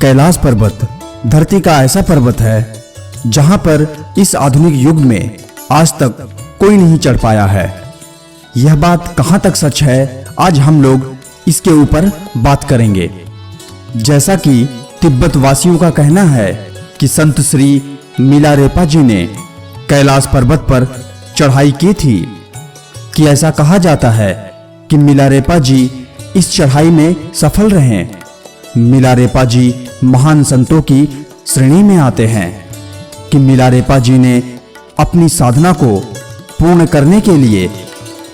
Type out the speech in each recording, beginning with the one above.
कैलाश पर्वत धरती का ऐसा पर्वत है जहां पर इस आधुनिक युग में आज तक कोई नहीं चढ़ पाया है। यह बात कहां तक सच है, आज हम लोग इसके ऊपर बात करेंगे। जैसा कि तिब्बत वासियों का कहना है कि संत श्री मिलारेपा जी ने कैलाश पर्वत पर चढ़ाई की थी, कि ऐसा कहा जाता है कि मिलारेपा जी इस चढ़ाई में सफल रहे। मिलारेपा जी महान संतों की श्रेणी में आते हैं कि मिलारेपा जी ने अपनी साधना को पूर्ण करने के लिए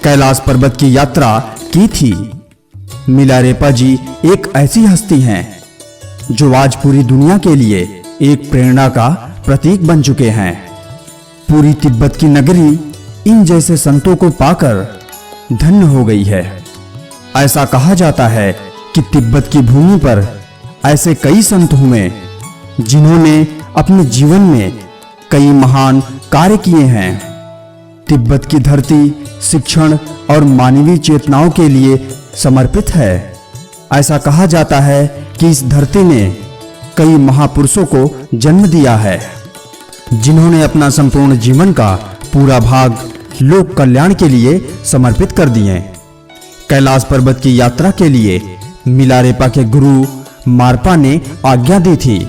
कैलाश पर्वत की यात्रा की थी। मिलारेपा जी एक ऐसी हस्ती हैं जो आज पूरी दुनिया के लिए एक प्रेरणा का प्रतीक बन चुके हैं। पूरी तिब्बत की नगरी इन जैसे संतों को पाकर धन्य हो गई है। ऐसा कहा जाता है कि तिब्बत की भूमि पर ऐसे कई संत हुए जिन्होंने अपने जीवन में कई महान कार्य किए हैं। तिब्बत की धरती शिक्षण और मानवीय चेतनाओं के लिए समर्पित है। ऐसा कहा जाता है कि इस धरती ने कई महापुरुषों को जन्म दिया है जिन्होंने अपना संपूर्ण जीवन का पूरा भाग लोक कल्याण के लिए समर्पित कर दिए। कैलाश पर्वत की यात्रा के लिए मिलारेपा के गुरु मारपा ने आज्ञा दी थी।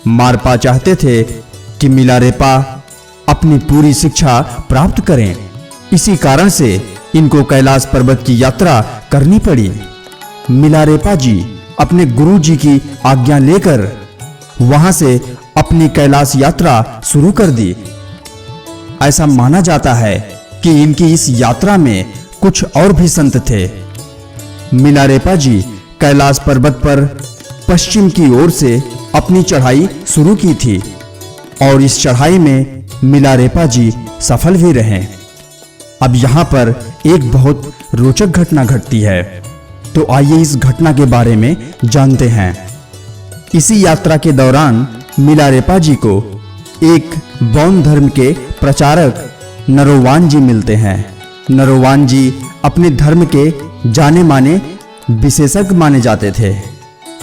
मारपा चाहते थे कि मिलारेपा अपनी पूरी शिक्षा प्राप्त करें, इसी कारण से इनको कैलाश पर्वत की यात्रा करनी पड़ी। मिलारेपा जी अपने गुरु जी की आज्ञा लेकर वहां से अपनी कैलाश यात्रा शुरू कर दी। ऐसा माना जाता है कि इनकी इस यात्रा में कुछ और भी संत थे। मिलारेपा जी कैलाश पर्वत पर पश्चिम की ओर से अपनी चढ़ाई शुरू की थी और इस चढ़ाई में मिलारेपा जी सफल भी रहे। अब यहाँ पर एक बहुत रोचक घटना घटती है, तो आइए इस घटना के बारे में जानते हैं। इसी यात्रा के दौरान मिलारेपा जी को एक बौद्ध धर्म के प्रचारक नरोवान जी मिलते हैं। नरोवान जी अपने धर्म के जाने माने विशेषज्ञ माने जाते थे।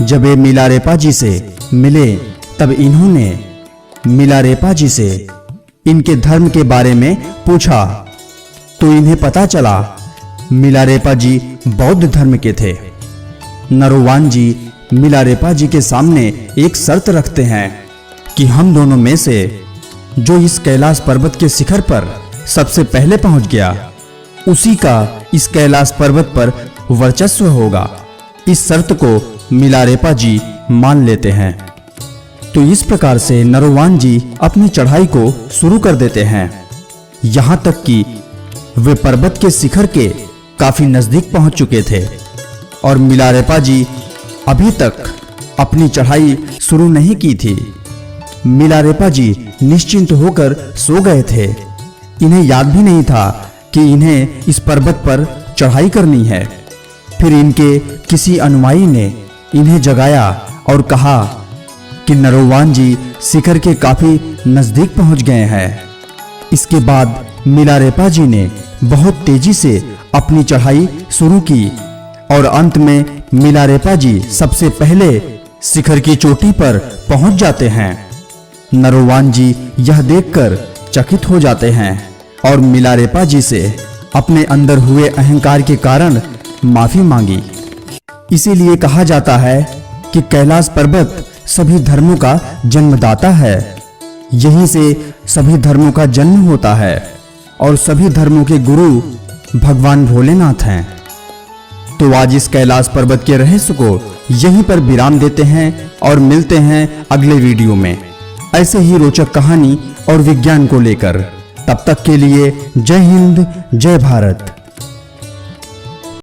जब वे मिलारेपा जी से मिले तब इन्होंने मिलारेपा जी से इनके धर्म के बारे में पूछा, तो इन्हें पता चला मिलारेपा जी बौद्ध धर्म के थे। नरोवान जी मिलारेपा जी के सामने एक शर्त रखते हैं कि हम दोनों में से जो इस कैलाश पर्वत के शिखर पर सबसे पहले पहुंच गया, उसी का इस कैलाश पर्वत पर वर्चस्व होगा। इस शर्त को मिलारेपा जी मान लेते हैं। तो इस प्रकार से नरोवान जी अपनी चढ़ाई को शुरू कर देते हैं। यहाँ तक कि वे पर्वत के शिखर के काफी नजदीक पहुंच चुके थे और मिलारेपा जी अभी तक अपनी चढ़ाई शुरू नहीं की थी। मिलारेपा जी निश्चिंत होकर सो गए थे। इन्हें याद भी नहीं था कि इन्हें इस पर्वत पर चढ़ाई करनी है। फिर इनके किसी अनुयायी ने इन्हें जगाया और कहा कि नरोवान जी शिखर के काफी नजदीक पहुंच गए हैं। इसके बाद मिलारेपा जी ने बहुत तेजी से अपनी चढ़ाई शुरू की और अंत में मिलारेपा जी सबसे पहले शिखर की चोटी पर पहुंच जाते हैं। नरोवान जी यह देखकर चकित हो जाते हैं और मिलारेपा जी से अपने अंदर हुए अहंकार के कारण माफी मांगी। इसीलिए कहा जाता है कि कैलाश पर्वत सभी धर्मों का जन्मदाता है। यहीं से सभी धर्मों का जन्म होता है और सभी धर्मों के गुरु भगवान भोलेनाथ हैं। तो आज इस कैलाश पर्वत के रहस्य को यहीं पर विराम देते हैं और मिलते हैं अगले वीडियो में ऐसे ही रोचक कहानी और विज्ञान को लेकर। तब तक के लिए जय हिंद, जय भारत।